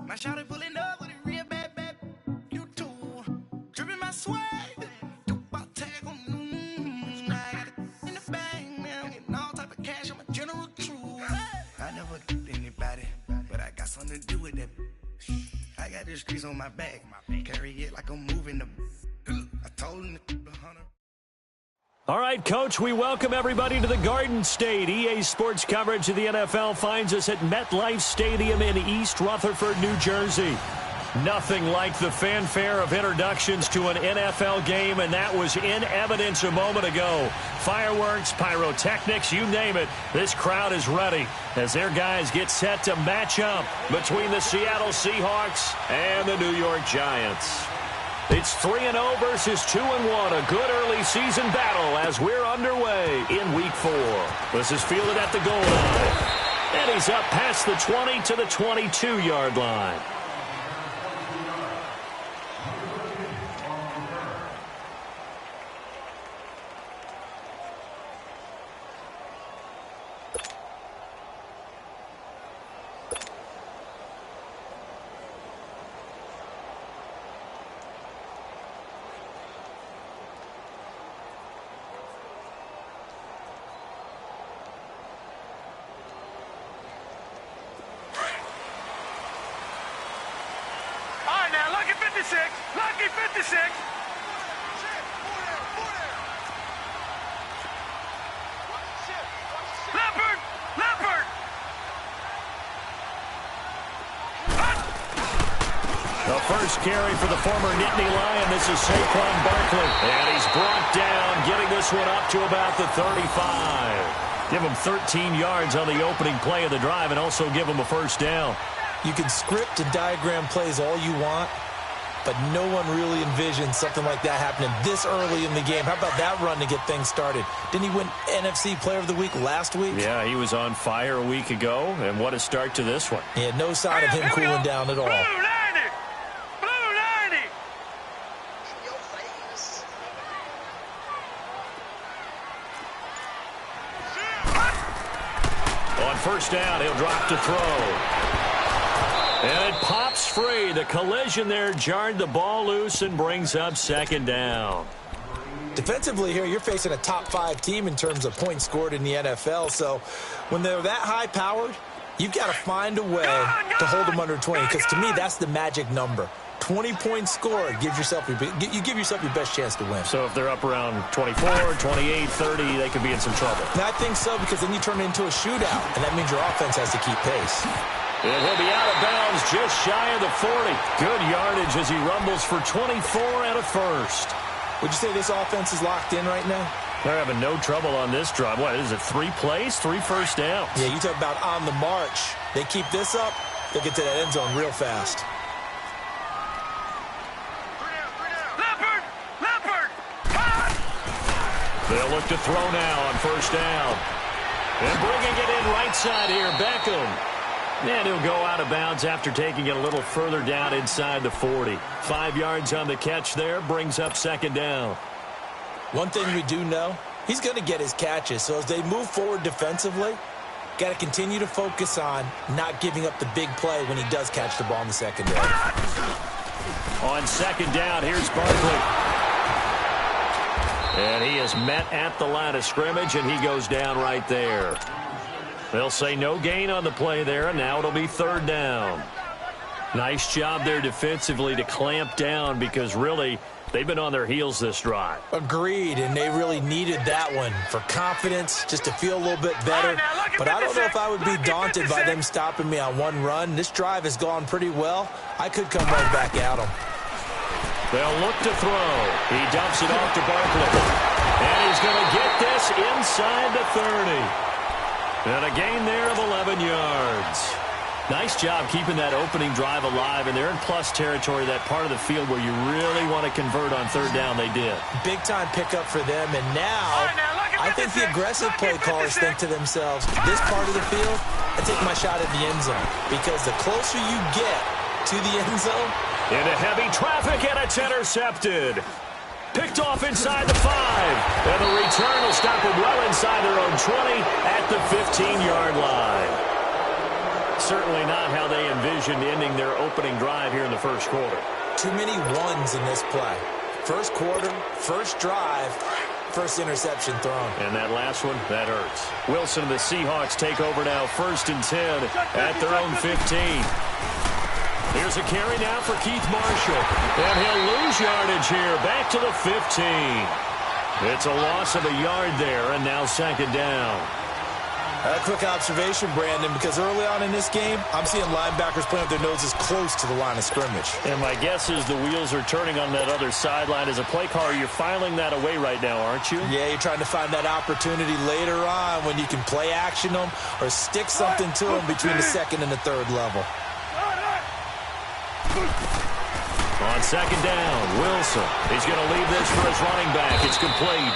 My shawty pulling up with a real bad, bad. You too. Dripping my swag. Tag on. I got it in the bag, man. I'm getting all type of cash. I'm a general true. I never did anybody, but I got something to do with that. I got the streets on my back. Carry it like I'm moving the. I told him to 100. All right, Coach, we welcome everybody to the Garden State. EA Sports coverage of the NFL finds us at MetLife Stadium in East Rutherford, New Jersey. Nothing like the fanfare of introductions to an NFL game, and that was in evidence a moment ago. Fireworks, pyrotechnics, you name it. This crowd is ready as their guys get set to match up between the Seattle Seahawks and the New York Giants. It's 3-0 versus 2-1, a good early season battle as we're underway in Week 4. This is fielded at the goal line, and he's up past the 20 to the 22-yard line. Lucky 56. Leopard. The first carry for the former Nittany Lion. This is Saquon Barkley. And he's brought down, getting this one up to about the 35. Give him 13 yards on the opening play of the drive and also give him a first down. You can script and diagram plays all you want, but no one really envisioned something like that happening this early in the game. How about that run to get things started? Didn't he win NFC Player of the Week last week? Yeah, he was on fire a week ago, and what a start to this one. Yeah, no sign of him cooling down at all. Blue 90. On first down, he'll drop to throw. And it pops free. The collision there jarred the ball loose and brings up second down. Defensively here, you're facing a top 5 team in terms of points scored in the NFL. So when they're that high-powered, you've got to find a way to hold them under 20. Because to me, that's the magic number. 20 points scored gives yourself you give yourself your best chance to win. So if they're up around 24, 28, 30, they could be in some trouble. Now, I think so, because then you turn it into a shootout, and that means your offense has to keep pace. And he'll be out of bounds just shy of the 40. Good yardage as he rumbles for 24 and a first. Would you say this offense is locked in right now? They're having no trouble on this drive. What is it, 3 plays, 3 first downs? Yeah, you talk about on the march. They keep this up, they'll get to that end zone real fast. Leopard. They'll look to throw now on first down. And bringing it in right side here, Beckham. And he'll go out of bounds after taking it a little further down inside the 40. 5 yards on the catch there, brings up second down. One thing we do know, he's going to get his catches. So as they move forward defensively, got to continue to focus on not giving up the big play when he does catch the ball in the secondary. On second down, here's Barkley. And he is met at the line of scrimmage, and he goes down right there. They'll say no gain on the play there, and now it'll be third down. Nice job there defensively to clamp down because really they've been on their heels this drive. Agreed, and they really needed that one for confidence, just to feel a little bit better. But I don't know if I would be daunted by them stopping me on one run. This drive has gone pretty well. I could come right back at them. They'll look to throw. He dumps it off to Barkley. And he's going to get this inside the 30. And a gain there of 11 yards. Nice job keeping that opening drive alive, and they're in plus territory, that part of the field where you really want to convert on third down. They did. Big-time pickup for them, and now I think the aggressive play callers think to themselves, this part of the field, I take my shot at the end zone, because the closer you get to the end zone. Into heavy traffic, and it's intercepted. Picked off inside the 5. And the return will stop them well inside their own 20 at the 15-yard line. certainly not how they envisioned ending their opening drive here in the first quarter. Too many ones in this play. First quarter, first drive, first interception thrown. And that last one, that hurts. Wilson and the Seahawks take over now, 1st and 10 at their own 15. Here's a carry now for Keith Marshall. And he'll lose yardage here, back to the 15. It's a loss of a yard there, and now 2nd down. A quick observation, Brandon, because early on in this game, I'm seeing linebackers playing with their noses close to the line of scrimmage. And my guess is the wheels are turning on that other sideline. As a play caller, you're filing that away right now, aren't you? Yeah, you're trying to find that opportunity later on when you can play action them or stick something to them between the 2nd and the 3rd level. On 2nd down, Wilson. He's going to leave this for his running back. It's complete.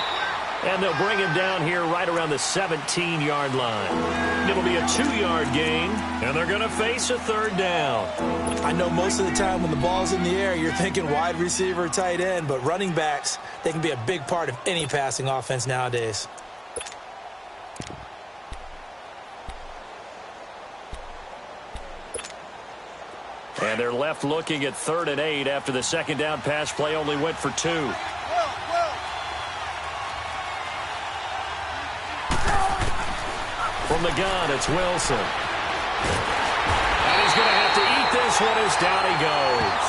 And they'll bring him down here right around the 17-yard line. It'll be a 2-yard gain, and they're going to face a 3rd down. I know most of the time when the ball's in the air, you're thinking wide receiver, tight end, but running backs, they can be a big part of any passing offense nowadays. And they're left looking at 3rd and 8 after the 2nd down pass play only went for 2. From the gun, it's Wilson. And he's going to have to eat this one as down he goes.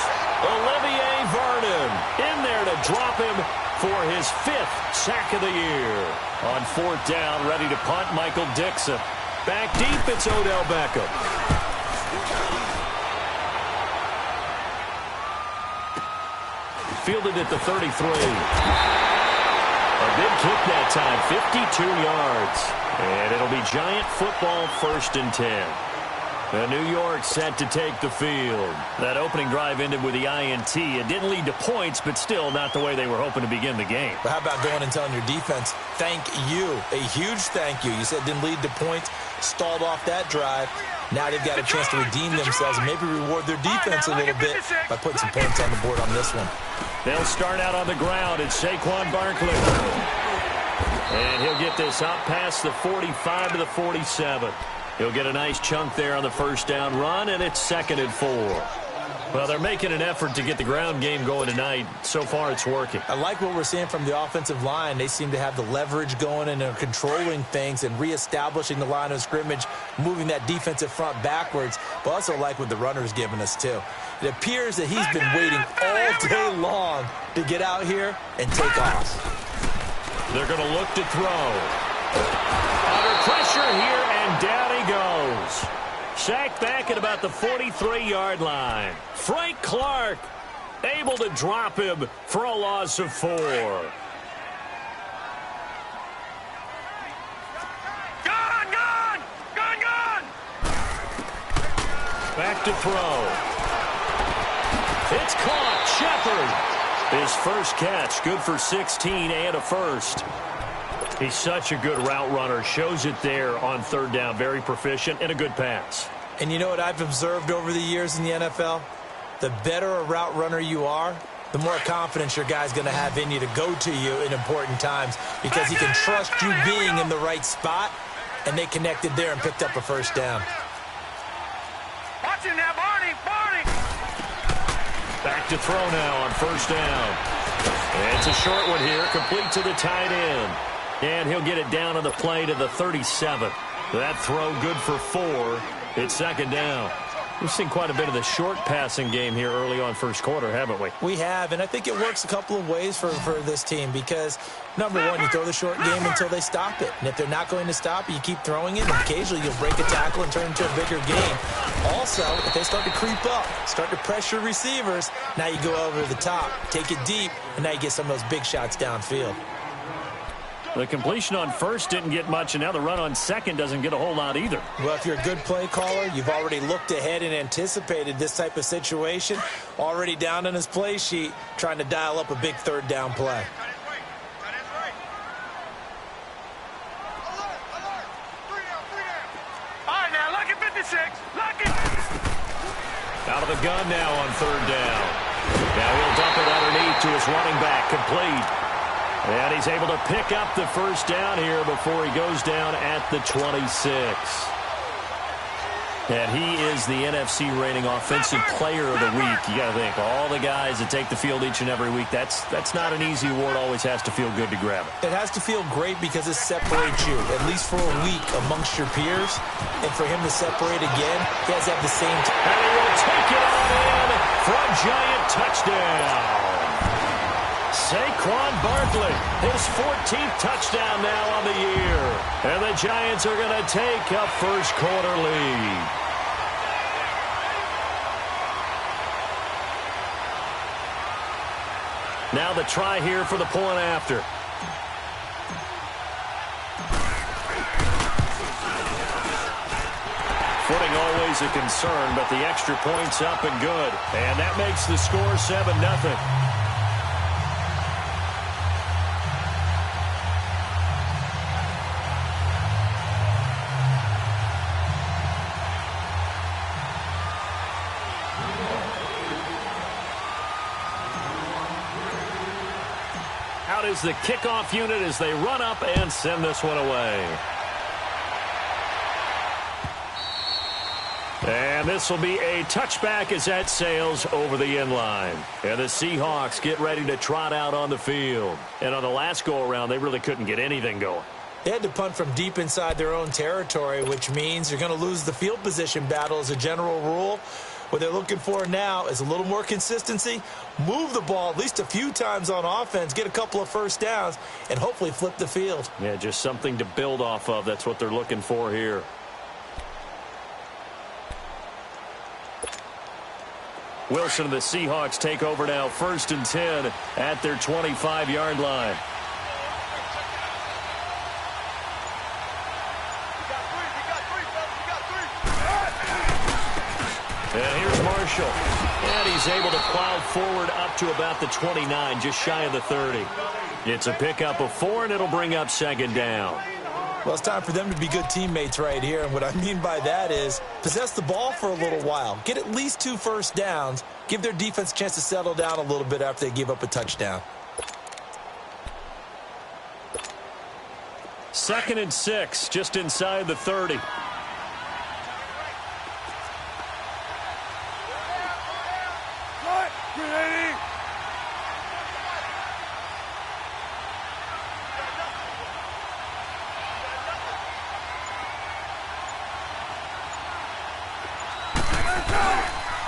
Olivier Vernon in there to drop him for his 5th sack of the year. On 4th down, ready to punt, Michael Dixon. Back deep, it's Odell Beckham. Fielded at the 33. A big kick that time, 52 yards. And it'll be Giant football, 1st and 10. New York set to take the field. That opening drive ended with the INT. It didn't lead to points, but still not the way they were hoping to begin the game. But how about going and telling your defense, thank you, a huge thank you. You said it didn't lead to points, stalled off that drive. Now they've got a chance to redeem themselves and maybe reward their defense a little bit by putting some points on the board on this one. They'll start out on the ground. It's Saquon Barkley. And he'll get this up past the 45 to the 47. He'll get a nice chunk there on the 1st down run, and it's 2nd and 4. Well, they're making an effort to get the ground game going tonight. So far, it's working. I like what we're seeing from the offensive line. They seem to have the leverage going and they're controlling things and reestablishing the line of scrimmage, moving that defensive front backwards. But also like what the runner's giving us, too. It appears that he's been waiting all day long to get out here and take off. They're going to look to throw. Under pressure here, and down he goes. Sacked back at about the 43-yard line. Frank Clark able to drop him for a loss of 4. Gone! Back to throw. It's caught. Shepard. His first catch, good for 16 and a 1st. He's such a good route runner. Shows it there on 3rd down. Very proficient and a good pass. And you know what I've observed over the years in the NFL? The better a route runner you are, the more confidence your guy's going to have in you to go to you in important times because he can trust you being in the right spot, and they connected there and picked up a 1st down. Watch him now, Barney! Back to throw now on 1st down. And it's a short one here, complete to the tight end. And he'll get it down on the play to the 37. That throw good for 4. It's 2nd down. We've seen quite a bit of the short passing game here early on 1st quarter, haven't we? We have, and I think it works a couple of ways for this team because, number one, you throw the short game until they stop it. And if they're not going to stop it, you keep throwing it, and occasionally you'll break a tackle and turn it into a bigger game. Also, if they start to creep up, start to pressure receivers, now you go over the top, take it deep, and now you get some of those big shots downfield. The completion on 1st didn't get much, and now the run on 2nd doesn't get a whole lot either. Well, if you're a good play caller, you've already looked ahead and anticipated this type of situation, already down on his play sheet, trying to dial up a big 3rd down play. All right, now, lucky 56. Lucky. Out of the gun now on 3rd down. Now he'll dump it underneath to his running back, complete. And he's able to pick up the 1st down here before he goes down at the 26. And he is the NFC reigning offensive player of the week. You got to think, all the guys that take the field each and every week, that's not an easy award. Always has to feel good to grab it. It has to feel great because it separates you, at least for a week, amongst your peers. And for him to separate again, he has to have the same time. And he will take it on in for a Giant touchdown. Saquon Barkley, his 14th touchdown now on the year. And the Giants are going to take a first quarter lead. Now the try here for the point after. Footing always a concern, but the extra point's up and good. And that makes the score 7-0. Out is the kickoff unit as they run up and send this one away. And this will be a touchback as that sails over the end line. And the Seahawks get ready to trot out on the field. And on the last go-around, they really couldn't get anything going. They had to punt from deep inside their own territory, which means you're going to lose the field position battle as a general rule. What they're looking for now is a little more consistency, move the ball at least a few times on offense, get a couple of first downs, and hopefully flip the field. Yeah, just something to build off of. That's what they're looking for here. Wilson and the Seahawks take over now, 1st and 10 at their 25-yard line. And here's Marshall. And he's able to plow forward up to about the 29, just shy of the 30. It's a pickup of 4, and it'll bring up 2nd down. Well, it's time for them to be good teammates right here. And what I mean by that is possess the ball for a little while. Get at least 2 first downs. Give their defense a chance to settle down a little bit after they give up a touchdown. 2nd and 6, just inside the 30.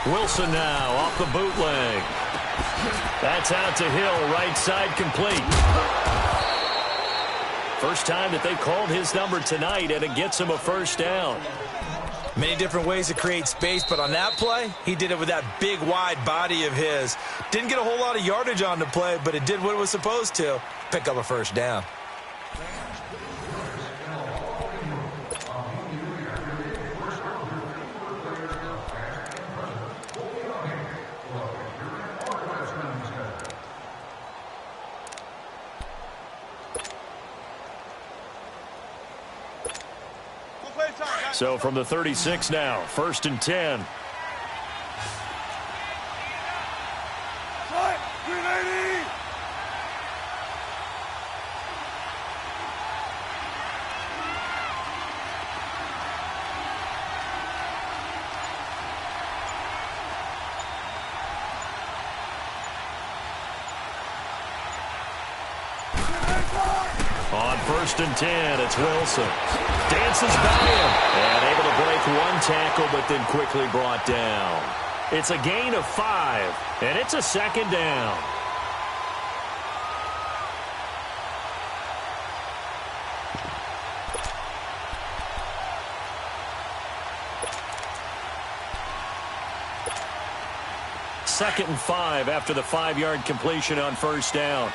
Wilson now off the bootleg. That's out to Hill, right side complete. First time that they called his number tonight, and it gets him a first down. Many different ways to create space, but on that play, he did it with that big, wide body of his. Didn't get a whole lot of yardage on the play, but it did what it was supposed to, pick up a first down. So from the 36 now, 1st and 10. On 1st and 10, it's Wilson. Dances by him. And able to break one tackle, but then quickly brought down. It's a gain of 5, and it's a 2nd down. Second and 5 after the 5-yard completion on 1st down.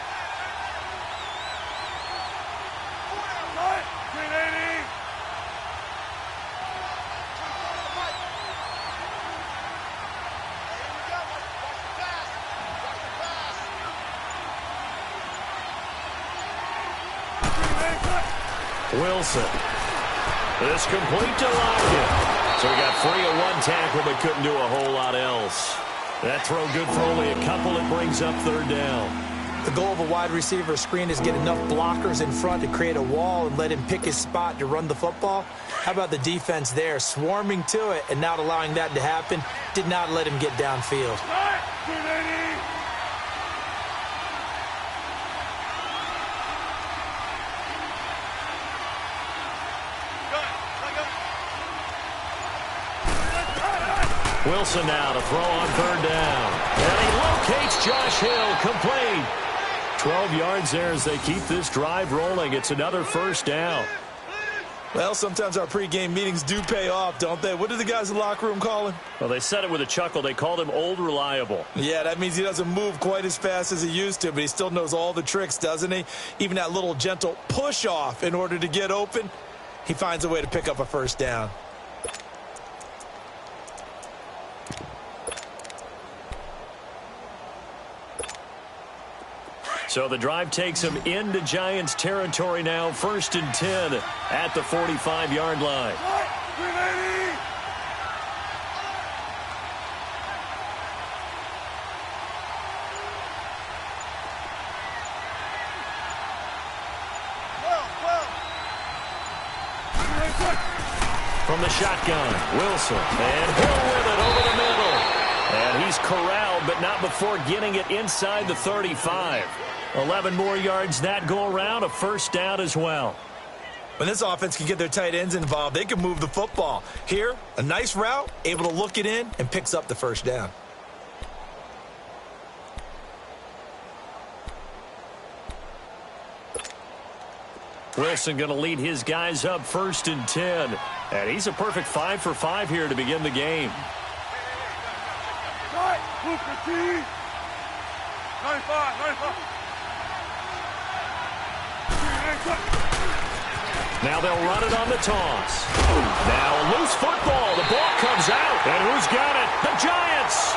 Wilson. This complete to Lockett. So he got free of one tackle but couldn't do a whole lot else. That throw good for only a couple. It brings up 3rd down. The goal of a wide receiver screen is get enough blockers in front to create a wall and let him pick his spot to run the football. How about the defense there, swarming to it and not allowing that to happen? Did not let him get downfield. Wilson now to throw on third down. And he locates Josh Hill, complete. 12 yards there as they keep this drive rolling. It's another first down. Well, sometimes our pregame meetings do pay off, don't they? What did the guys in the locker room call him? Well, they said it with a chuckle. They called him Old Reliable. Yeah, that means he doesn't move quite as fast as he used to, but he still knows all the tricks, doesn't he? Even that little gentle push-off in order to get open, he finds a way to pick up a first down. So the drive takes him into Giants territory now. 1st and 10 at the 45-yard line. From the shotgun, Wilson, and Hill with it over the middle. And he's corralled, but not before getting it inside the 35. 11 more yards that go around, a first down as well. When this offense can get their tight ends involved, they can move the football. Here, a nice route, able to look it in, and picks up the first down. Wilson going to lead his guys up 1st and 10. And he's a perfect 5 for 5 here to begin the game. 95. Now they'll run it on the toss. Now loose football. The ball comes out. And who's got it? The Giants.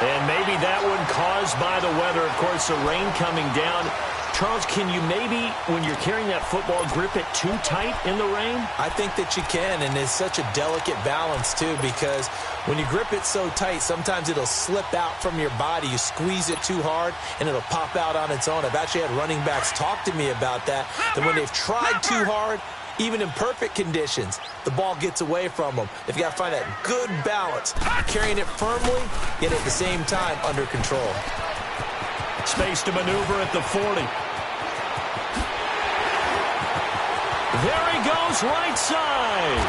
And maybe that one caused by the weather. Of course, the rain coming down. Charles, can you maybe, when you're carrying that football, grip it too tight in the rain? I think that you can, and it's such a delicate balance, too, because when you grip it so tight, sometimes it'll slip out from your body. You squeeze it too hard, and it'll pop out on its own. I've actually had running backs talk to me about that when they've tried too hard, even in perfect conditions, the ball gets away from them. They've got to find that good balance, carrying it firmly, yet at the same time under control. Space to maneuver at the 40. There he goes, right side.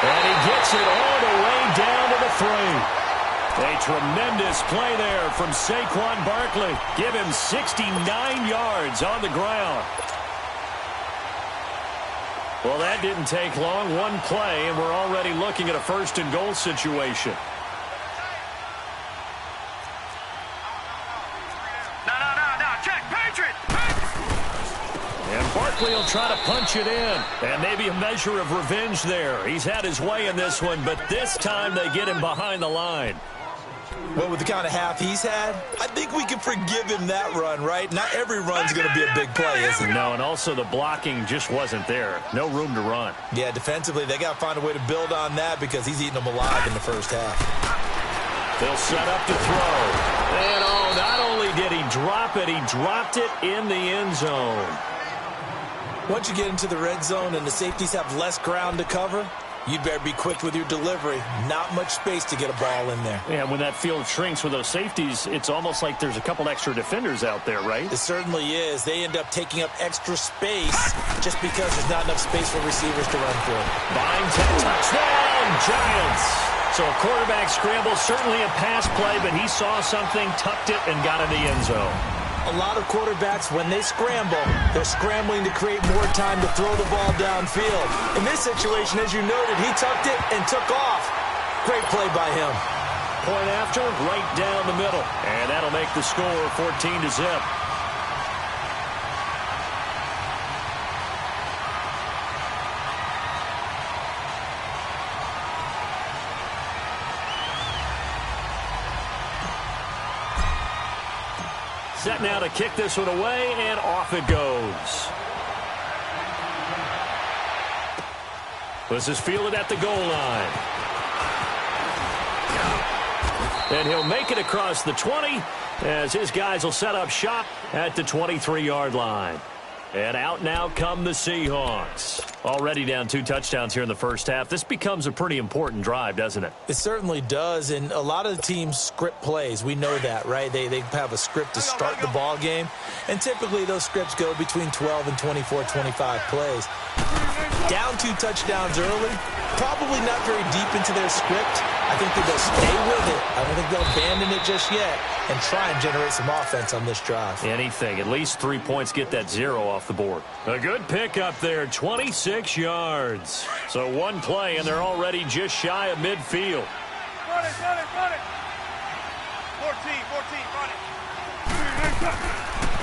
And he gets it all the way down to the 3. A tremendous play there from Saquon Barkley. Give him 69 yards on the ground. Well, that didn't take long. One play, and we're already looking at a 1st and goal situation. And Barkley will try to punch it in. And maybe a measure of revenge there. He's had his way in this one, but this time they get him behind the line. Well, with the kind of half he's had, I think we can forgive him that run, right? Not every run's going to be a big play, is it? No, and also the blocking just wasn't there. No room to run. Yeah, defensively, they got to find a way to build on that because he's eating them alive in the first half. They'll set up to throw. And, not only did he drop it, he dropped it in the end zone. Once you get into the red zone and the safeties have less ground to cover, you'd better be quick with your delivery. Not much space to get a ball in there. Yeah, when that field shrinks with those safeties, it's almost like there's a couple extra defenders out there, right? It certainly is. They end up taking up extra space just because there's not enough space for receivers to run through. Behind 10, touchdown, Giants. So a quarterback scramble, certainly a pass play, but he saw something, tucked it, and got in the end zone. A lot of quarterbacks, when they scramble, they're scrambling to create more time to throw the ball downfield. In this situation, as you noted, he tucked it and took off. Great play by him. Point after, right down the middle. And that'll make the score 14-0. Set now to kick this one away, and off it goes. This is fielded at the goal line. And he'll make it across the 20 as his guys will set up shop at the 23-yard line. And out now come the Seahawks. Already down 2 touchdowns here in the first half. This becomes a pretty important drive, doesn't it? It certainly does, and a lot of the teams script plays. We know that, right? They have a script to start the ball game, and typically those scripts go between 12 and 24, 25 plays. Down 2 touchdowns early, probably not very deep into their script. I think that they'll stay with it. I don't think they'll abandon it just yet and try and generate some offense on this drive. Anything. At least 3 points, get that 0 off the board. A good pick up there, 26 yards. So one play, and they're already just shy of midfield. Run it, run it, run it. 14, run it.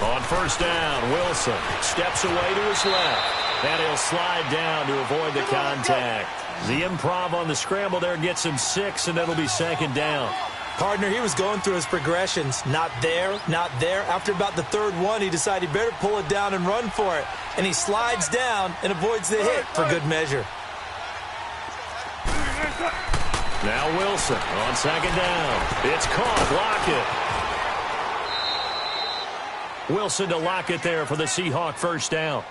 On first down, Wilson steps away to his left. And he'll slide down to avoid the contact. The improv on the scramble there gets him 6, and it'll be second down. Partner, he was going through his progressions. Not there, not there. After about the 3rd one, he decided he better pull it down and run for it. And he slides down and avoids the hit for good measure. Now Wilson on second down. It's caught. Lockett. Wilson to Lockett there for the Seahawk first down.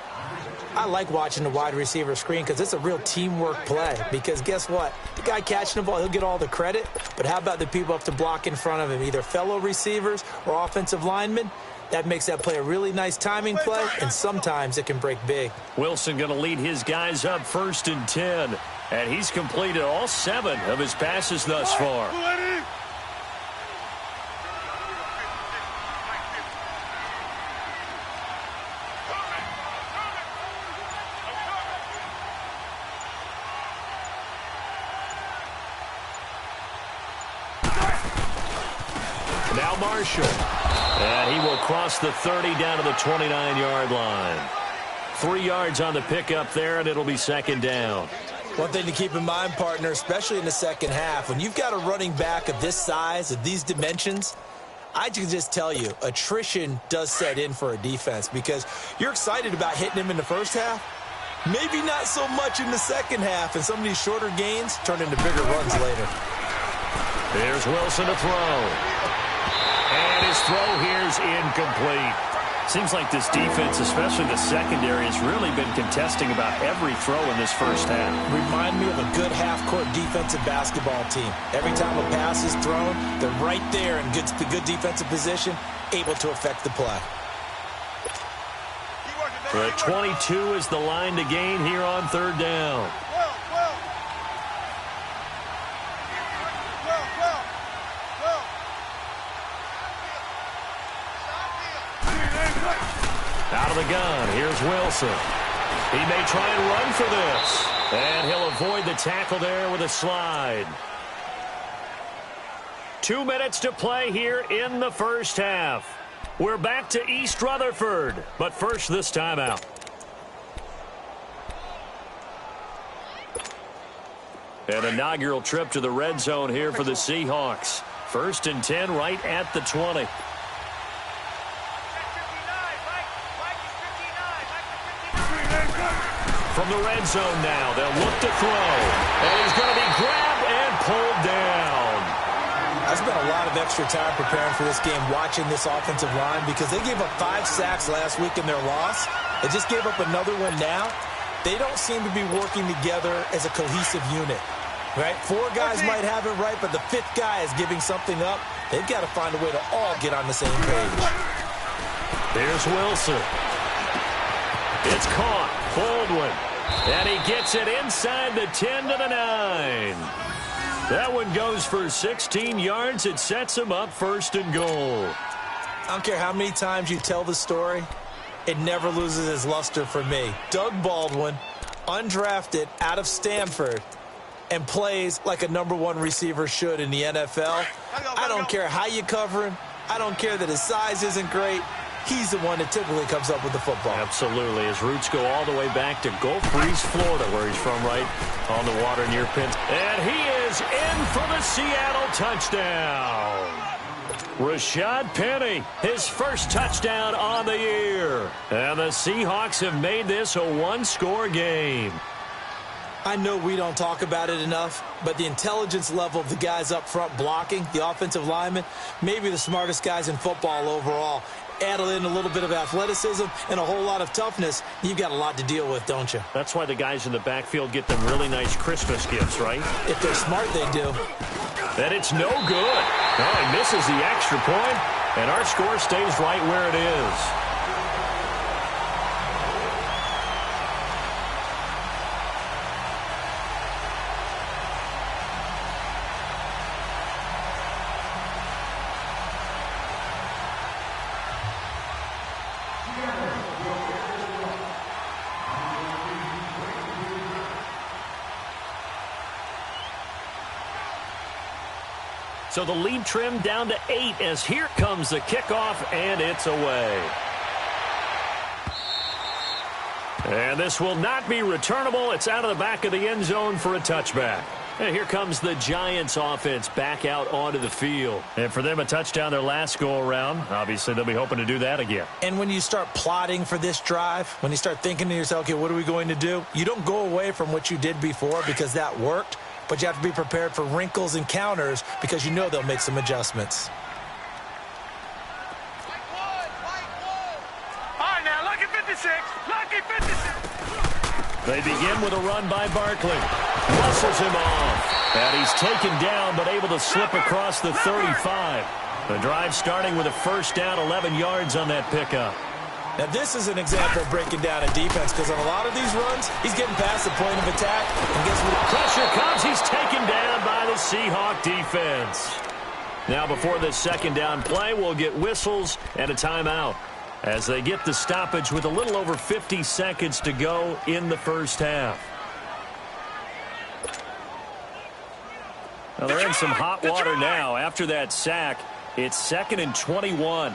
I like watching the wide receiver screen because it's a real teamwork play. Because guess what? The guy catching the ball, he'll get all the credit. But how about the people up to block in front of him, either fellow receivers or offensive linemen? That makes that play a really nice timing play, and sometimes it can break big. Wilson going to lead his guys up 1st and 10. And he's completed all 7 of his passes thus far. Now Marshall. And he will cross the 30 down to the 29-yard line. 3 yards on the pickup there, and it'll be second down. One thing to keep in mind, partner, especially in the second half, when you've got a running back of this size, of these dimensions, I can just tell you, attrition does set in for a defense because you're excited about hitting him in the first half. Maybe not so much in the second half, and some of these shorter gains turn into bigger runs later. Here's Wilson to throw. And his throw here's incomplete. Seems like this defense, especially the secondary, has really been contesting about every throw in this first half. Remind me of a good half-court defensive basketball team. Every time a pass is thrown, they're right there in the good defensive position, able to affect the play. The 22 is the line to gain here on 3rd down. Out of the gun, here's Wilson. He may try and run for this. And he'll avoid the tackle there with a slide. 2 minutes to play here in the first half. We're back to East Rutherford, but first this timeout. An inaugural trip to the red zone here for the Seahawks. 1st and 10 right at the 20. From the red zone now, they'll look to throw. And he's going to be grabbed and pulled down. I spent a lot of extra time preparing for this game, watching this offensive line, because they gave up 5 sacks last week in their loss. They just gave up another one now. They don't seem to be working together as a cohesive unit, right? 4 guys might have it right, but the 5th guy is giving something up. They've got to find a way to all get on the same page. There's Wilson. It's caught. Baldwin. And he gets it inside the 10 to the 9. That one goes for 16 yards. It sets him up 1st and goal. I don't care how many times you tell the story, it never loses its luster for me. Doug Baldwin, undrafted out of Stanford, and plays like a #1 receiver should in the NFL. I don't care how you cover him. I don't care that his size isn't great. He's the one that typically comes up with the football. Absolutely. His roots go all the way back to Gulf Breeze, Florida, where he's from, right on the water near Penn. And he is in for the Seattle touchdown. Rashad Penny, his first touchdown on the year. And the Seahawks have made this a 1-score game. I know we don't talk about it enough, but the intelligence level of the guys up front blocking, the offensive linemen, maybe the smartest guys in football overall. Add in a little bit of athleticism and a whole lot of toughness, you've got a lot to deal with, don't you? That's why the guys in the backfield get them really nice Christmas gifts, right? If they're smart, they do. And it's no good. Oh, he misses the extra point, and our score stays right where it is. So the lead trimmed down to 8 as here comes the kickoff, and it's away. And this will not be returnable. It's out of the back of the end zone for a touchback. And here comes the Giants offense back out onto the field. And for them, a touchdown their last go-around. Obviously, they'll be hoping to do that again. And when you start plotting for this drive, when you start thinking to yourself, okay, what are we going to do? You don't go away from what you did before because that worked. But you have to be prepared for wrinkles and counters because you know they'll make some adjustments. All right, now, lucky 56. Lucky 56. They begin with a run by Barkley. Muscles him off. And he's taken down but able to slip across the 35. The drive starting with a first down, 11 yards on that pickup. Now, this is an example of breaking down a defense because on a lot of these runs, he's getting past the point of attack. And guess what? Pressure comes. He's taken down by the Seahawk defense. Now, before this second down play, we'll get whistles and a timeout as they get the stoppage with a little over 50 seconds to go in the first half. Well, they're in some hot water now. After that sack, it's 2nd and 21.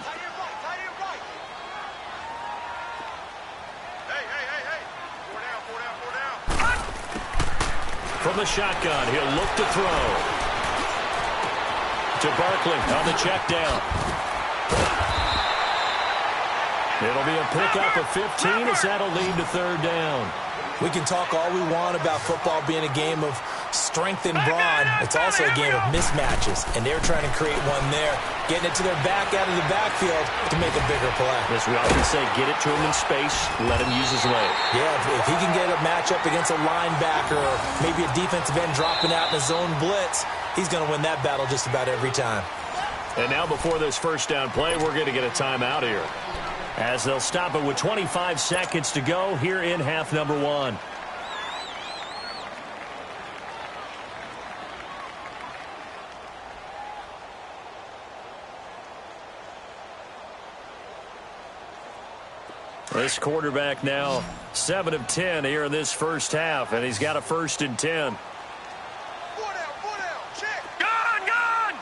From the shotgun, he'll look to throw. To Barkley on the check down. It'll be a pickup of 15 as that'll lead to third down. We can talk all we want about football being a game of strength and brawn. It's also a game of mismatches, and they're trying to create one there, getting it to their back out of the backfield to make a bigger play. As we often say, get it to him in space, let him use his leg. Yeah, if he can get a matchup against a linebacker or maybe a defensive end dropping out in a zone blitz, he's going to win that battle just about every time. And now before this first down play, we're going to get a timeout here, as they'll stop it with 25 seconds to go here in half number 1. This quarterback now 7 of 10 here in this first half, and he's got a 1st and 10. 4 down, check. Gun!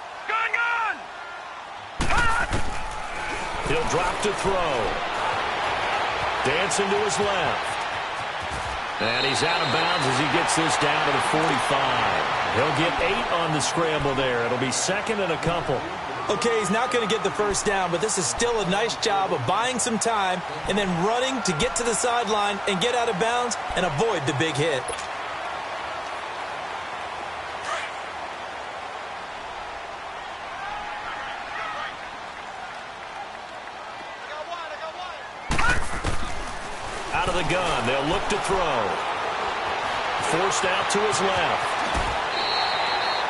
He'll drop to throw. Dancing to his left. And he's out of bounds as he gets this down to the 45. He'll get 8 on the scramble there. It'll be 2nd and a couple. Okay, he's not going to get the first down, but this is still a nice job of buying some time and then running to get to the sideline and get out of bounds and avoid the big hit. Out of the gun, they'll look to throw. Forced out to his left.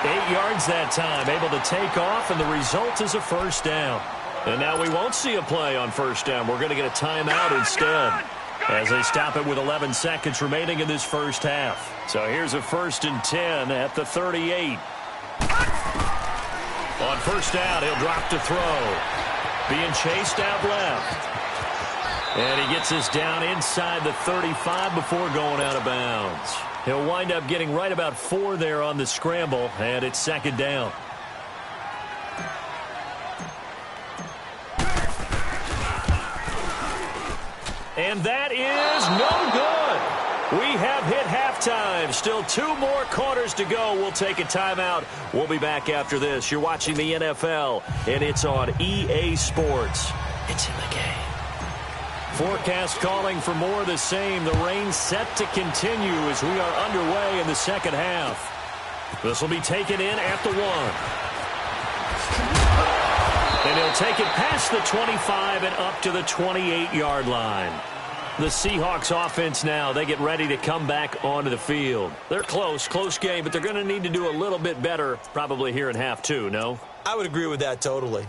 8 yards that time, able to take off, and the result is a first down. And now we won't see a play on first down. We're going to get a timeout instead as they stop it with 11 seconds remaining in this first half. So here's a 1st and 10 at the 38. On first down, he'll drop to throw. Being chased out left. And he gets us down inside the 35 before going out of bounds. He'll wind up getting right about 4 there on the scramble, and it's 2nd down. And that is no good. We have hit halftime. Still 2 more quarters to go. We'll take a timeout. We'll be back after this. You're watching the NFL, and it's on EA Sports. It's in the game. Forecast calling for more of the same. The rain set to continue as we are underway in the second half. This will be taken in at the 1. And he'll take it past the 25 and up to the 28-yard line. The Seahawks offense now, they get ready to come back onto the field. They're close game, but they're going to need to do a little bit better probably here in half 2, no? I would agree with that totally.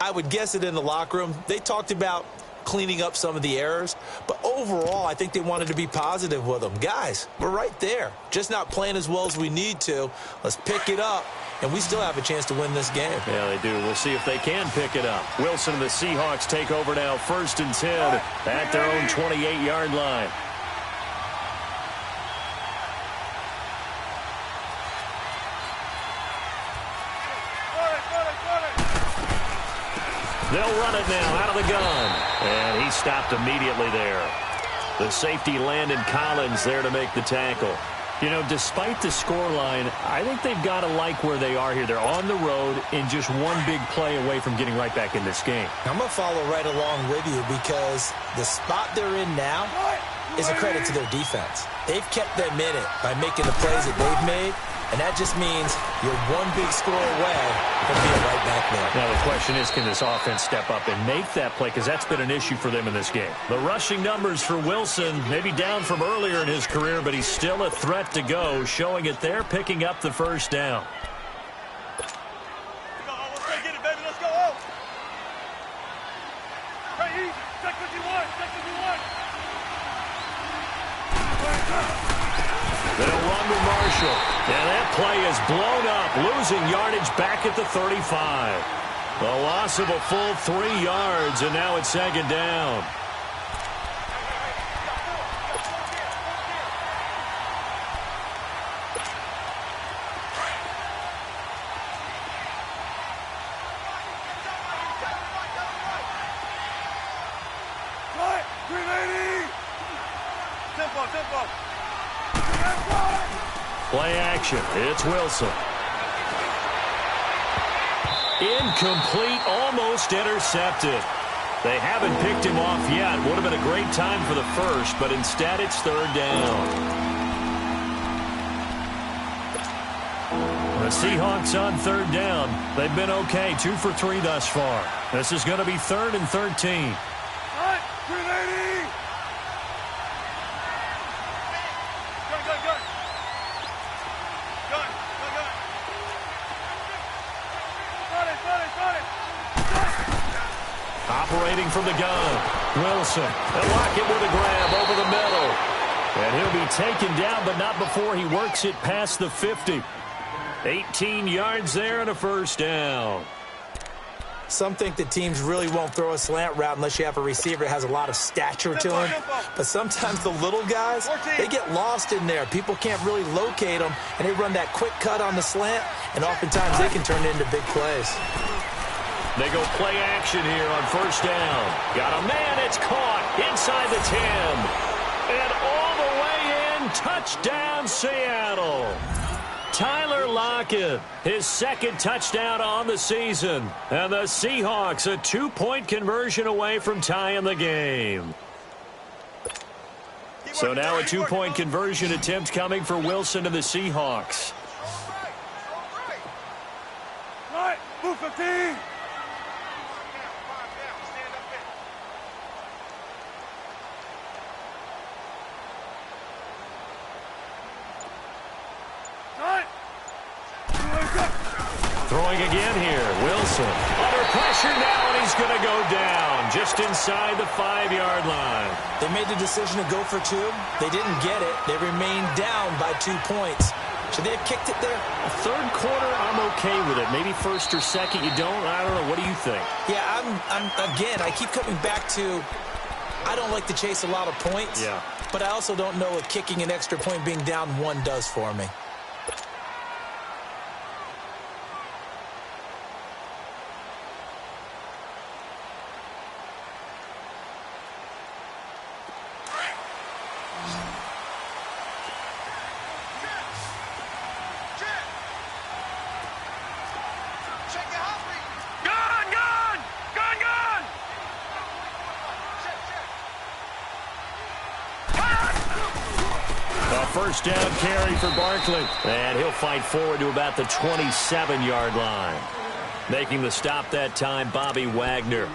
I would guess it in the locker room. They talked about cleaning up some of the errors, but overall, I think they wanted to be positive with them. Guys, we're right there. Just not playing as well as we need to. Let's pick it up, and we still have a chance to win this game. Yeah, they do. We'll see if they can pick it up. Wilson and the Seahawks take over now, 1st and 10 at their own 28-yard line. They'll run it now out of the gun. And he stopped immediately there. The safety, Landon Collins, there to make the tackle. You know, despite the scoreline, I think they've got to like where they are here. They're on the road and just one big play away from getting right back in this game. I'm going to follow right along with you because the spot they're in now is a credit to their defense. They've kept them in it by making the plays that they've made. And that just means you're one big score away from being right back there. Now the question is, can this offense step up and make that play? Because that's been an issue for them in this game. The rushing numbers for Wilson, maybe down from earlier in his career, but he's still a threat to go, showing it there, picking up the first down. They'll run to Marshall. And that play is blown up, losing yardage back at the 35. A loss of a full 3 yards, and now it's 2nd down. Play action. It's Wilson. Incomplete, almost intercepted. They haven't picked him off yet. Would have been a great time for the first, but instead it's 3rd down. The Seahawks on 3rd down. They've been okay, 2 for 3 thus far. This is going to be 3rd and 13. Operating from the gun, Wilson. And Lockett with a grab over the middle. And he'll be taken down, but not before he works it past the 50. 18 yards there and a 1st down. Some think that teams really won't throw a slant route unless you have a receiver that has a lot of stature to him. But sometimes the little guys, they get lost in there. People can't really locate them, and they run that quick cut on the slant, and oftentimes they can turn it into big plays. They go play action here on 1st down. Got a man, it's caught inside the 10. And all the way in, touchdown Seattle. Tyler Lockett, his 2nd touchdown on the season. And the Seahawks a 2-point conversion away from tying the game. So now a 2-point conversion attempt coming for Wilson and the Seahawks. Right, move 15. Throwing again here, Wilson. Under pressure now, and he's going to go down just inside the 5-yard line. They made the decision to go for 2. They didn't get it. They remained down by 2 points. Should they have kicked it there? 3rd quarter, I'm okay with it. Maybe 1st or 2nd, you don't? I don't know. What do you think? Yeah, again, I keep coming back to I don't like to chase a lot of points. Yeah. But I also don't know what kicking an extra point being down 1 does for me. first down carry for Barkley. And he'll fight forward to about the 27-yard line. Making the stop that time, Bobby Wagner.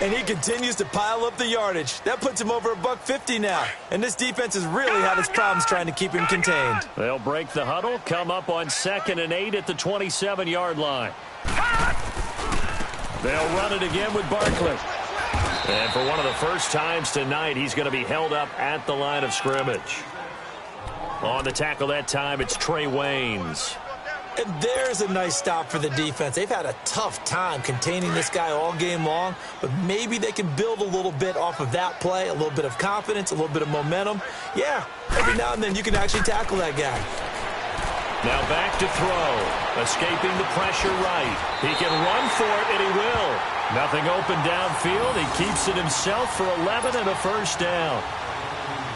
And he continues to pile up the yardage. That puts him over $150 now. And this defense has really had its problems trying to keep him contained. They'll break the huddle, come up on 2nd and 8 at the 27-yard line. They'll run it again with Barkley. And for one of the first times tonight, he's going to be held up at the line of scrimmage. On the tackle that time, it's Trey Waynes. And there's a nice stop for the defense. They've had a tough time containing this guy all game long, but maybe they can build a little bit off of that play, a little bit of confidence, a little bit of momentum. Yeah, every now and then you can actually tackle that guy. Now back to throw. Escaping the pressure right. He can run for it, and he will. Nothing open downfield. He keeps it himself for 11 and a first down.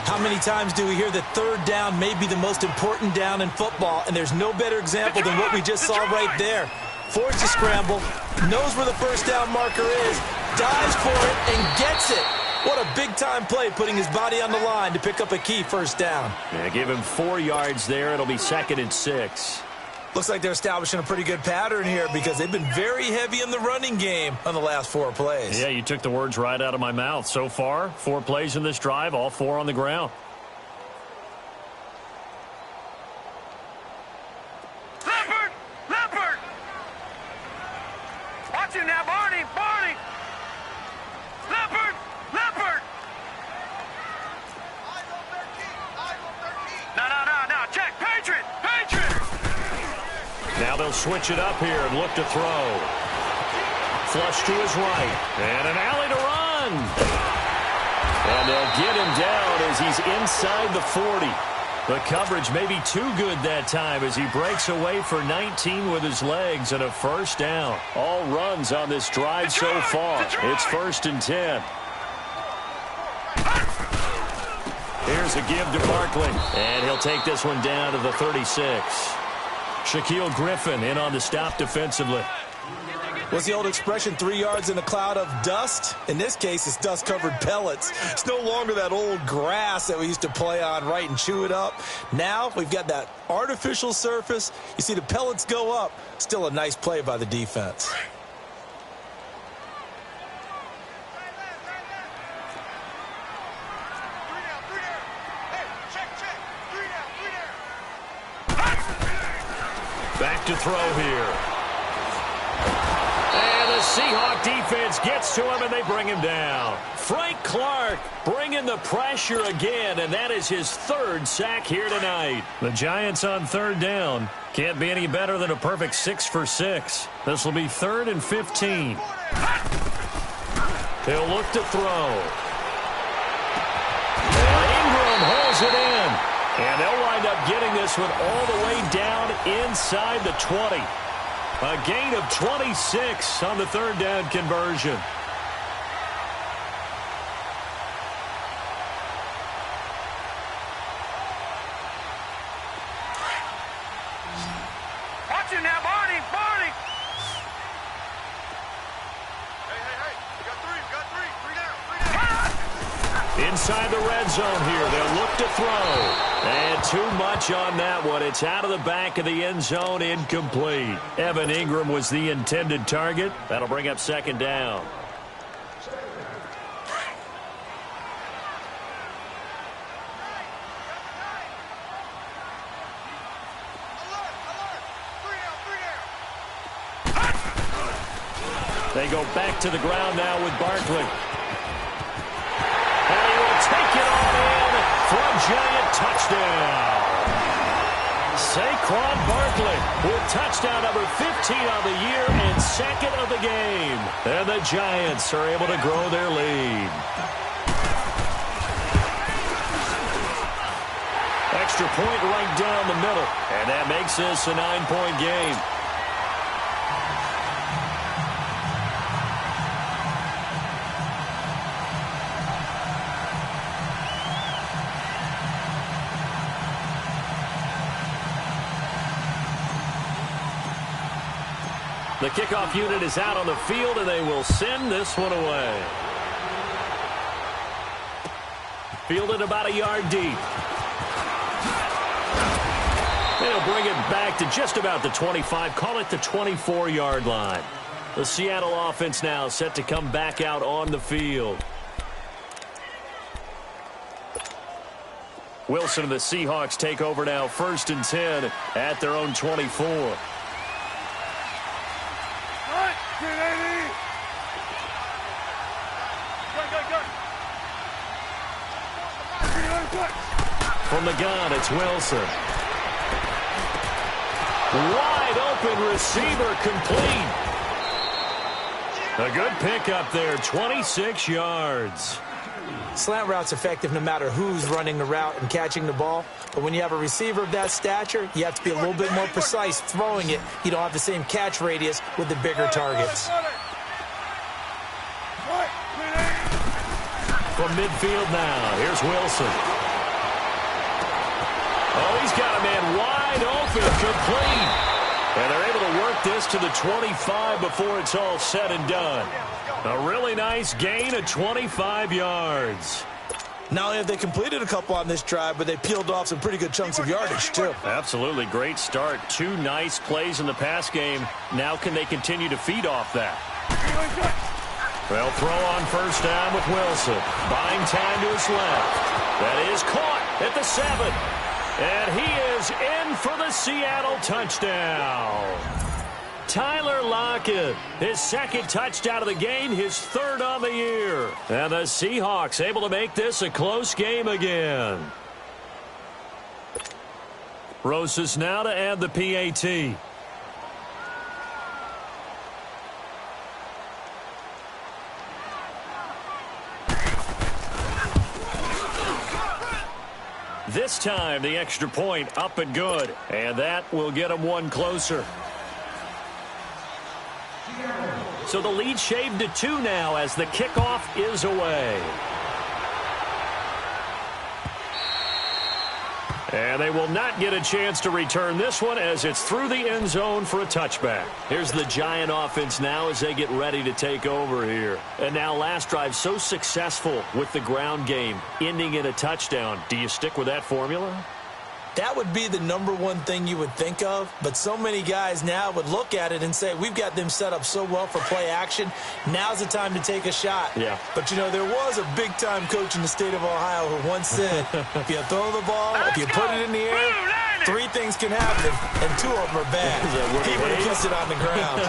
How many times do we hear that third down may be the most important down in football, and there's no better example than what we just saw right there. Forced to scramble, knows where the first down marker is, dives for it, and gets it. What a big-time play, putting his body on the line to pick up a key first down. Yeah, give him 4 yards there. It'll be 2nd and 6. Looks like they're establishing a pretty good pattern here because they've been very heavy in the running game on the last 4 plays. Yeah, you took the words right out of my mouth. So far, 4 plays in this drive, all 4 on the ground. Leopard! Leopard! Watch him now, Barney! Barney! Leopard! Leopard! No. Check! Patriot! Patriot! Now they'll switch it up here and look to throw. Flush to his right. And an alley to run. And they'll get him down as he's inside the 40. The coverage may be too good that time as he breaks away for 19 with his legs and a first down. All runs on this drive so far. It's 1st and 10. Here's a give to Barkley. And he'll take this one down to the 36. Shaquille Griffin in on the stop defensively. What's the old expression, 3 yards in a cloud of dust? In this case, it's dust-covered pellets. It's no longer that old grass that we used to play on, right, and chew it up. Now we've got that artificial surface. You see the pellets go up. Still a nice play by the defense. Back to throw here. And the Seahawk defense gets to him, and they bring him down. Frank Clark bringing the pressure again, and that is his 3rd sack here tonight. The Giants on 3rd down. Can't be any better than a perfect 6 for 6. This will be 3rd and 15. He'll look to throw. And Ingram holds it in. And they'll wind up getting this one all the way down inside the 20. A gain of 26 on the 3rd down conversion. Watch him now, Barney! Barney! Hey. We got 3. 3 down. Inside the red zone here. They'll look to throw. And too much on that one. It's out of the back of the end zone, incomplete. Evan Ingram was the intended target. That'll bring up 2nd down. They go back to the ground now with Barkley. And he will take it all in for a Giant touchdown. Saquon Barkley with touchdown number 15 on the year and 2nd of the game. And the Giants are able to grow their lead. Extra point right down the middle. And that makes this a 9-point game. The kickoff unit is out on the field, and they will send this one away. Fielded about a yard deep. They'll bring it back to just about the 25, call it the 24-yard line. The Seattle offense now set to come back out on the field. Wilson and the Seahawks take over now, 1st and 10 at their own 24. From the gun, it's Wilson. Wide open receiver, complete. A good pickup there, 26 yards. Slant route's effective no matter who's running the route and catching the ball. But when you have a receiver of that stature, you have to be a little bit more precise throwing it. You don't have the same catch radius with the bigger targets. From midfield now, here's Wilson. Oh, he's got a man wide open, complete. And they're able to work this to the 25 before it's all said and done. A really nice gain of 25 yards. Not only have they completed a couple on this drive, but they peeled off some pretty good chunks of yardage, too. Absolutely. Great start. 2 nice plays in the pass game. Now can they continue to feed off that? They'll throw on 1st down with Wilson. Buying time to his left. That is caught at the 7. And he is in for the Seattle touchdown. Tyler Lockett, his 2nd touchdown of the game, his 3rd on the year. And the Seahawks able to make this a close game again. Rosas now to add the PAT. This time, the extra point up and good. And that will get them one closer. So the lead shaved to 2 now as the kickoff is away. And they will not get a chance to return this one as it's through the end zone for a touchback. Here's the Giant offense now as they get ready to take over here. And now last drive so successful with the ground game, ending in a touchdown. Do you stick with that formula? That would be the #1 thing you would think of, but so many guys now would look at it and say, we've got them set up so well for play action. Now's the time to take a shot. Yeah. But, you know, there was a big-time coach in the state of Ohio who once said, if you throw the ball, if you put it in the air, 3 things can happen, and 2 of them are bad. He would have kissed it on the ground.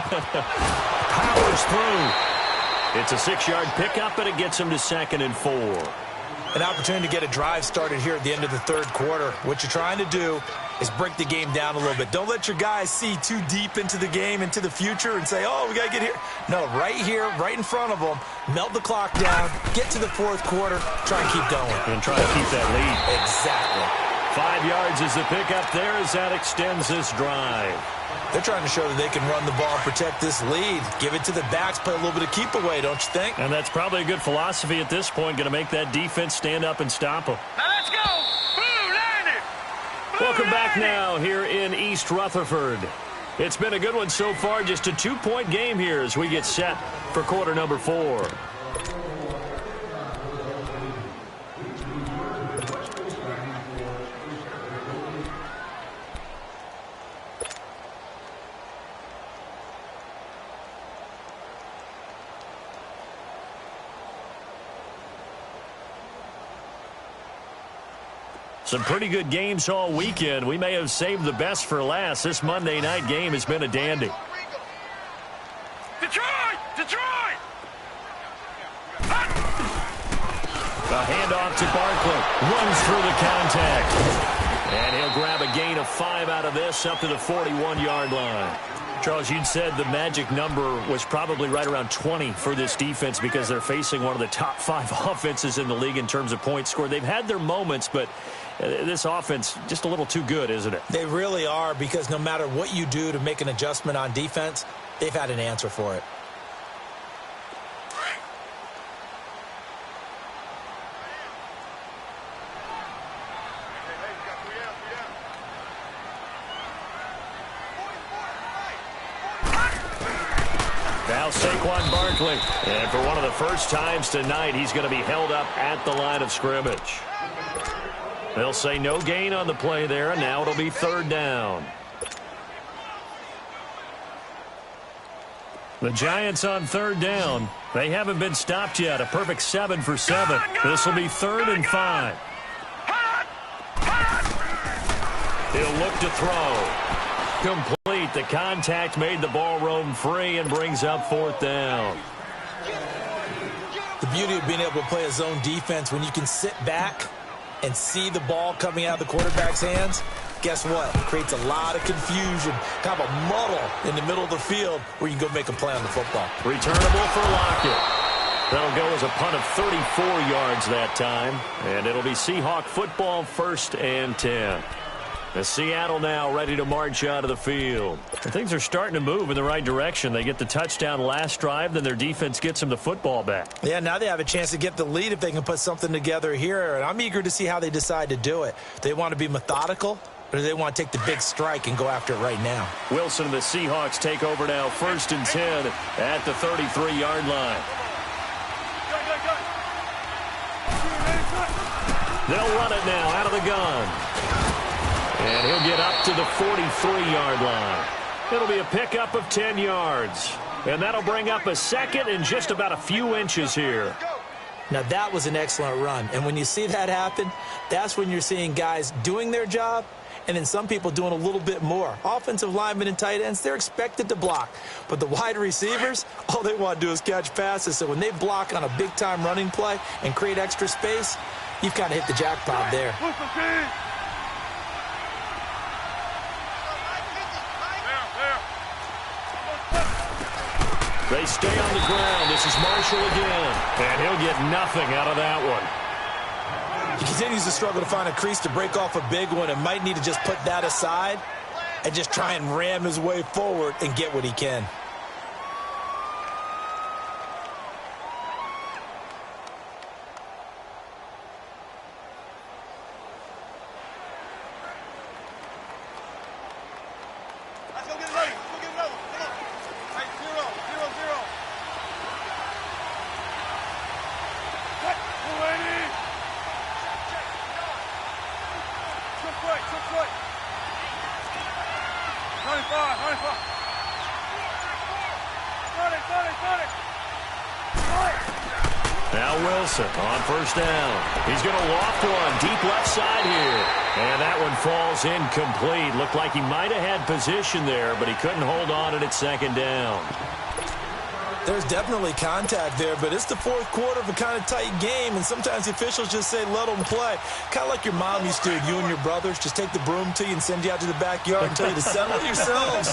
Powers through. It's a 6-yard pickup, and it gets him to 2nd and 4. An opportunity to get a drive started here at the end of the 3rd quarter. What you're trying to do is break the game down a little bit. Don't let your guys see too deep into the game, into the future, and say, oh, we got to get here. No, right here, right in front of them, melt the clock down, get to the 4th quarter, try and keep going. And try to keep that lead. Exactly. 5 yards is the pickup there as that extends this drive. They're trying to show that they can run the ball and protect this lead. Give it to the backs, play a little bit of keep away, don't you think? And that's probably a good philosophy at this point, going to make that defense stand up and stop them. Now let's go! Boo, landed! Welcome back now here in East Rutherford. It's been a good one so far, just a 2-point game here as we get set for quarter number 4. Some pretty good games all weekend. We may have saved the best for last. This Monday night game has been a dandy. Detroit! Detroit! A handoff to Barkley. Runs through the contact. And he'll grab a gain of 5 out of this up to the 41-yard line. Charles, you'd said the magic number was probably right around 20 for this defense because they're facing one of the top 5 offenses in the league in terms of points scored. They've had their moments, but this offense just a little too good, isn't it? They really are, because no matter what you do to make an adjustment on defense, they've had an answer for it. Now Saquon Barkley. And for one of the first times tonight, he's going to be held up at the line of scrimmage. They'll say no gain on the play there, and now it'll be third down. The Giants on third down. They haven't been stopped yet. A perfect 7 for 7. This will be 3rd and 5. He'll look to throw. Complete. The contact made the ball roam free and brings up 4th down. The beauty of being able to play a zone defense when you can sit back and see the ball coming out of the quarterback's hands, guess what? It creates a lot of confusion, kind of a muddle in the middle of the field where you can go make a play on the football. Returnable for Lockett. That'll go as a punt of 34 yards that time, and it'll be Seahawk football, 1st and 10. The Seattle now ready to march out of the field. And things are starting to move in the right direction. They get the touchdown last drive, then their defense gets them the football back. Yeah, now they have a chance to get the lead if they can put something together here, and I'm eager to see how they decide to do it. They want to be methodical, or do they want to take the big strike and go after it right now? Wilson and the Seahawks take over now, 1st and 10 at the 33-yard line. They'll run it now out of the gun. And he'll get up to the 43-yard line. It'll be a pickup of 10 yards. And that'll bring up a 2nd and just about a few inches here. Now, that was an excellent run. And when you see that happen, that's when you're seeing guys doing their job and then some people doing a little bit more. Offensive linemen and tight ends, they're expected to block. But the wide receivers, all they want to do is catch passes. So when they block on a big-time running play and create extra space, you've kind of hit the jackpot there. They stay on the ground. This is Marshall again. And he'll get nothing out of that one. He continues to struggle to find a crease to break off a big one and might need to just put that aside and just try and ram his way forward and get what he can. Now Wilson on 1st down. He's going to loft one deep left side here. And that one falls incomplete. Looked like he might have had position there, but he couldn't hold on at 2nd down. There's definitely contact there, but it's the 4th quarter of a kind of tight game, and sometimes the officials just say, let them play. Kind of like your mom used to, you and your brothers, just take the broom to you and send you out to the backyard and tell you to settle yourselves.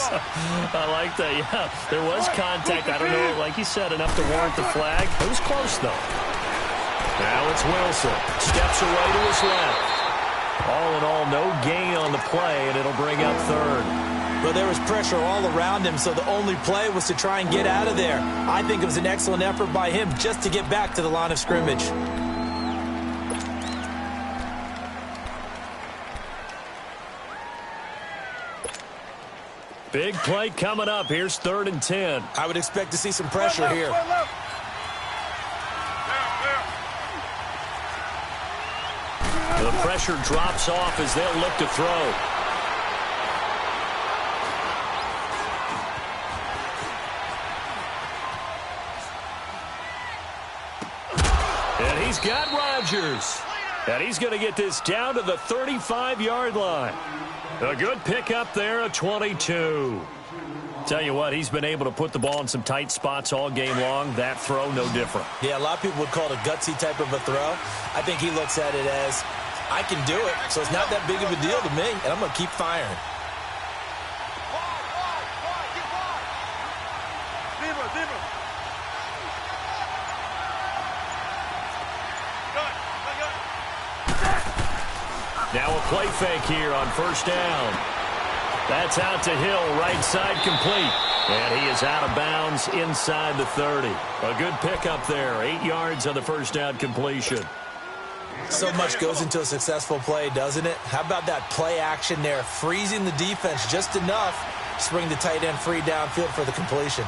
I like that, yeah. There was contact. I don't know, like you said, enough to warrant the flag. It was close, though. Now it's Wilson. Steps away to his left. All in all, no gain on the play, and it'll bring up 3rd. But there was pressure all around him, so the only play was to try and get out of there. I think it was an excellent effort by him just to get back to the line of scrimmage. Big play coming up. Here's 3rd and 10. I would expect to see some pressure here. The pressure drops off as they'll look to throw. And he's got Rodgers. And he's going to get this down to the 35-yard line. A good pickup there at 22. Tell you what, he's been able to put the ball in some tight spots all game long. That throw, no different. Yeah, a lot of people would call it a gutsy type of a throw. I think he looks at it as, I can do it, so it's not that big of a deal to me, and I'm going to keep firing. Now a play fake here on 1st down. That's out to Hill, right side complete. And he is out of bounds inside the 30. A good pickup there, 8 yards on the 1st down completion. So much goes into a successful play, doesn't it? How about that play action there, freezing the defense just enough to bring the tight end free downfield for the completion.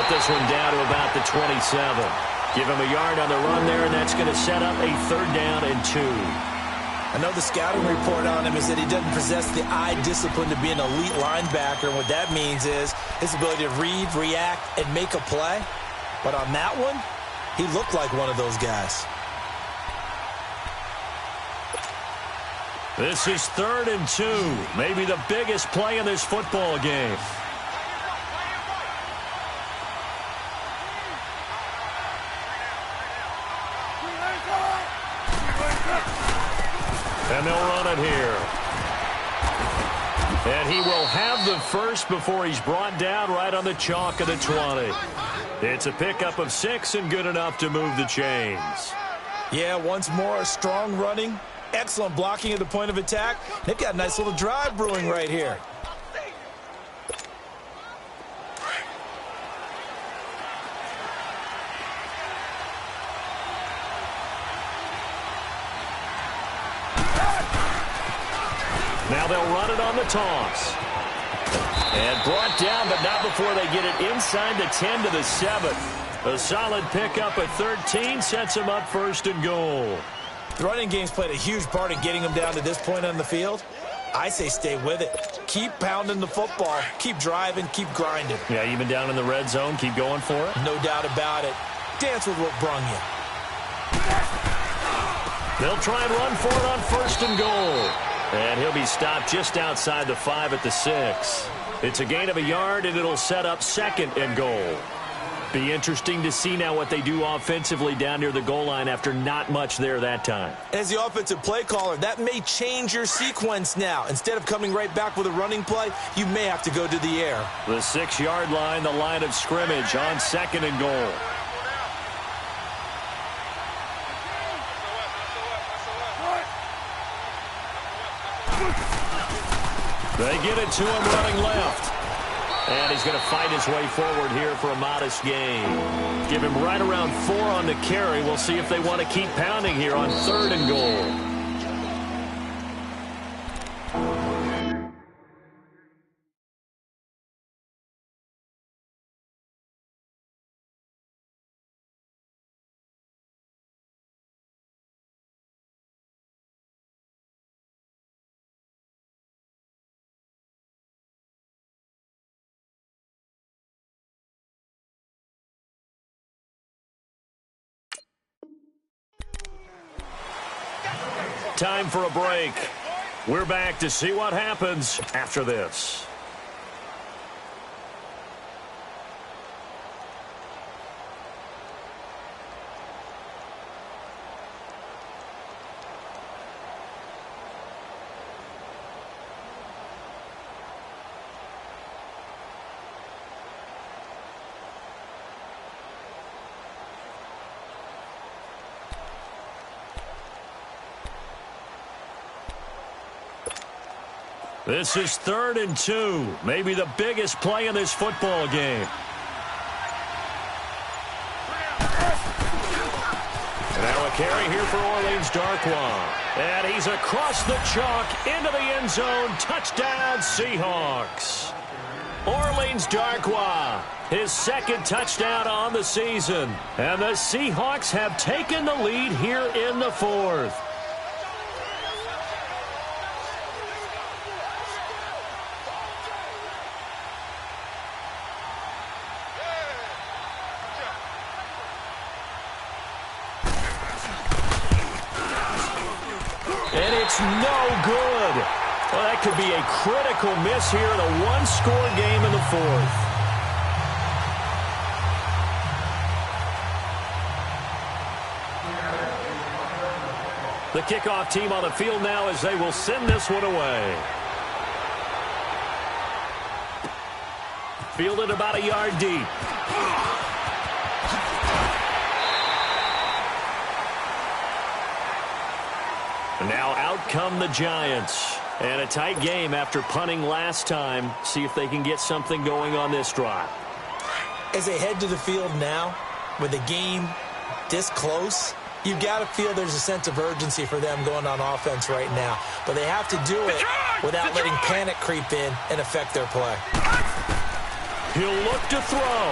get this one down to about the 27. Give him a yard on the run there, and that's going to set up a 3rd down and 2. I know the scouting report on him is that he doesn't possess the eye discipline to be an elite linebacker, and what that means is his ability to read, react, and make a play. But on that one, he looked like one of those guys. This is 3rd and 2, maybe the biggest play in this football game. And they'll run it here. And he will have the first before he's brought down right on the chalk of the 20. It's a pickup of 6 and good enough to move the chains. Yeah, once more, strong running, excellent blocking at the point of attack. They've got a nice little drive brewing right here. Now they'll run it on the toss. And brought down, but not before they get it inside the 10 to the 7. A solid pickup at 13 sets them up 1st and goal. The running game's played a huge part in getting them down to this point on the field. I say stay with it. Keep pounding the football. Keep driving. Keep grinding. Yeah, even down in the red zone, keep going for it. No doubt about it. Dance with what brung you. They'll try and run for it on 1st and goal. And he'll be stopped just outside the 5 at the 6. It's a gain of a yard, and it'll set up 2nd and goal. Be interesting to see now what they do offensively down near the goal line after not much there that time. As the offensive play caller, that may change your sequence now. Instead of coming right back with a running play, you may have to go to the air. The 6-yard line, the line of scrimmage on 2nd and goal. They get it to him running left. And he's going to fight his way forward here for a modest gain. Give him right around 4 on the carry. We'll see if they want to keep pounding here on 3rd and goal. Time for a break. We're back to see what happens after this. This is 3rd and 2, maybe the biggest play in this football game. Now a carry here for Orleans Darkwa. And he's across the chalk into the end zone. Touchdown, Seahawks. Orleans Darkwa, his 2nd touchdown on the season. And the Seahawks have taken the lead here in the 4th. And it's no good. Well, that could be a critical miss here in a 1-score game in the 4th. The kickoff team on the field now as they will send this one away. Fielded about a yard deep. And now out come the Giants. And a tight game after punting last time. See if they can get something going on this drive. As they head to the field now, with the game this close, you've got to feel there's a sense of urgency for them going on offense right now. But they have to do it without letting panic creep in and affect their play. He'll look to throw.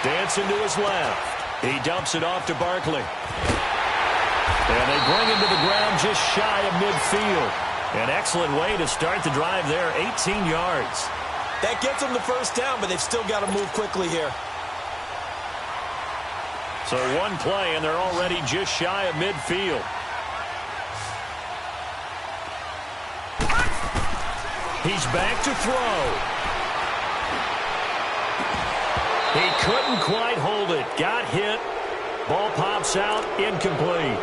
Dancing to his left. He dumps it off to Barkley. And they bring him to the ground just shy of midfield. An excellent way to start the drive there, 18 yards. That gets them the first down, but they've still got to move quickly here. So one play, and they're already just shy of midfield. He's back to throw. He couldn't quite hold it. Got hit. Ball pops out. Incomplete.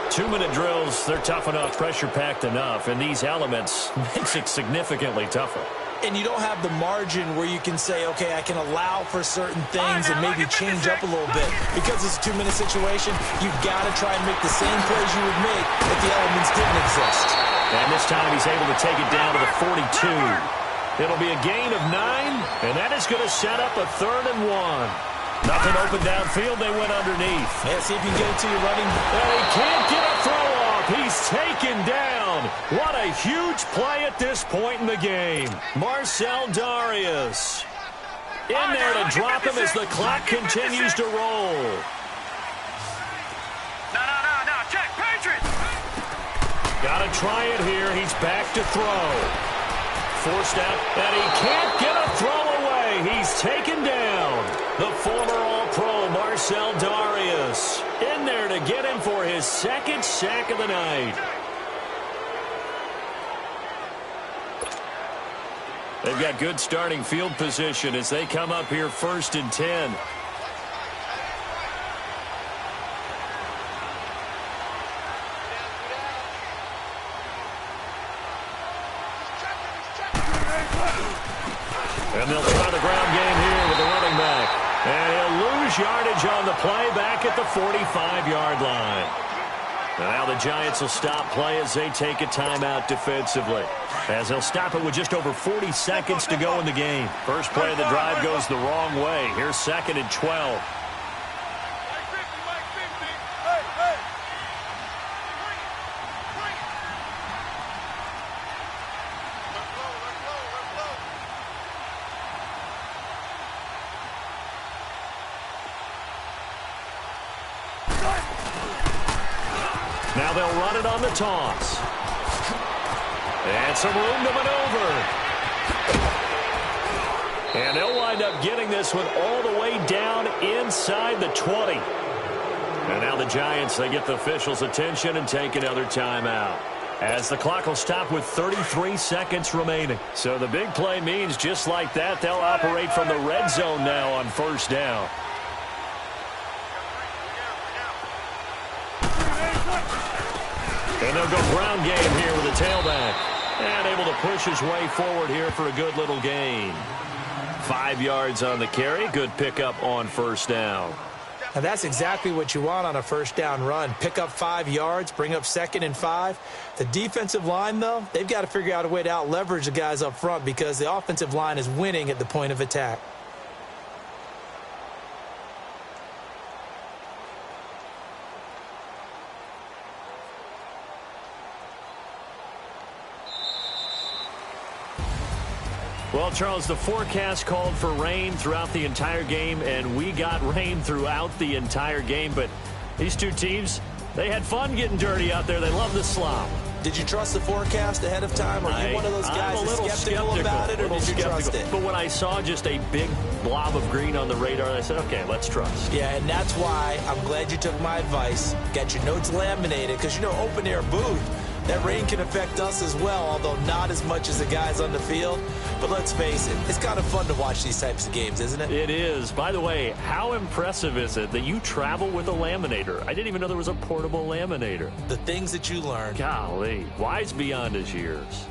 2-minute drills, they're tough enough, pressure-packed enough, and these elements makes it significantly tougher. And you don't have the margin where you can say, okay, I can allow for certain things and maybe change up a little bit. Because it's a 2-minute situation, you've got to try and make the same plays you would make if the elements didn't exist. And this time he's able to take it down to the 42. It'll be a gain of 9, and that is going to set up a 3rd and 1. Nothing open downfield, they went underneath. Yeah, see if you can get it to your running. And he can't get a throw off. He's taken down. What a huge play at this point in the game. Marcel Darius in there to drop him as the clock continues to roll. No, check, Patriots. Got to try it here. He's back to throw. Forced out, and he can't get a throw away. He's taken down. The former All-Pro Marcel Darius in there to get him for his 2nd sack of the night. They've got good starting field position as they come up here 1st and 10. And they'll try the ground game here with the running back. And he'll lose yardage on the play back at the 45-yard line. And now the Giants will stop play as they take a timeout defensively. As they'll stop it with just over 40 seconds to go in the game. First play of the drive goes the wrong way. Here's 2nd and 12. Now they'll run it on the toss. And some room to maneuver. And they'll wind up getting this one all the way down inside the 20. And now the Giants, they get the officials' attention and take another timeout. As the clock will stop with 33 seconds remaining. So the big play means just like that, they'll operate from the red zone now on 1st down. And they'll go ground game here with a tailback. And able to push his way forward here for a good little gain. 5 yards on the carry. Good pickup on 1st down. And that's exactly what you want on a 1st down run. Pick up 5 yards, bring up 2nd and 5. The defensive line, though, they've got to figure out a way to out-leverage the guys up front because the offensive line is winning at the point of attack. Well, Charles, the forecast called for rain throughout the entire game, and we got rain throughout the entire game. But these two teams, they had fun getting dirty out there. They love the slop. Did you trust the forecast ahead of time? Are you one of those guys that's skeptical about it, or did you trust it? But when I saw just a big blob of green on the radar, I said, okay, let's trust. Yeah, and that's why I'm glad you took my advice. Got your notes laminated, because, you know, open-air booth, that rain can affect us as well, although not as much as the guys on the field. But let's face it, it's kind of fun to watch these types of games, isn't it? It is. By the way, how impressive is it that you travel with a laminator? I didn't even know there was a portable laminator. The things that you learn. Golly, wise beyond his years.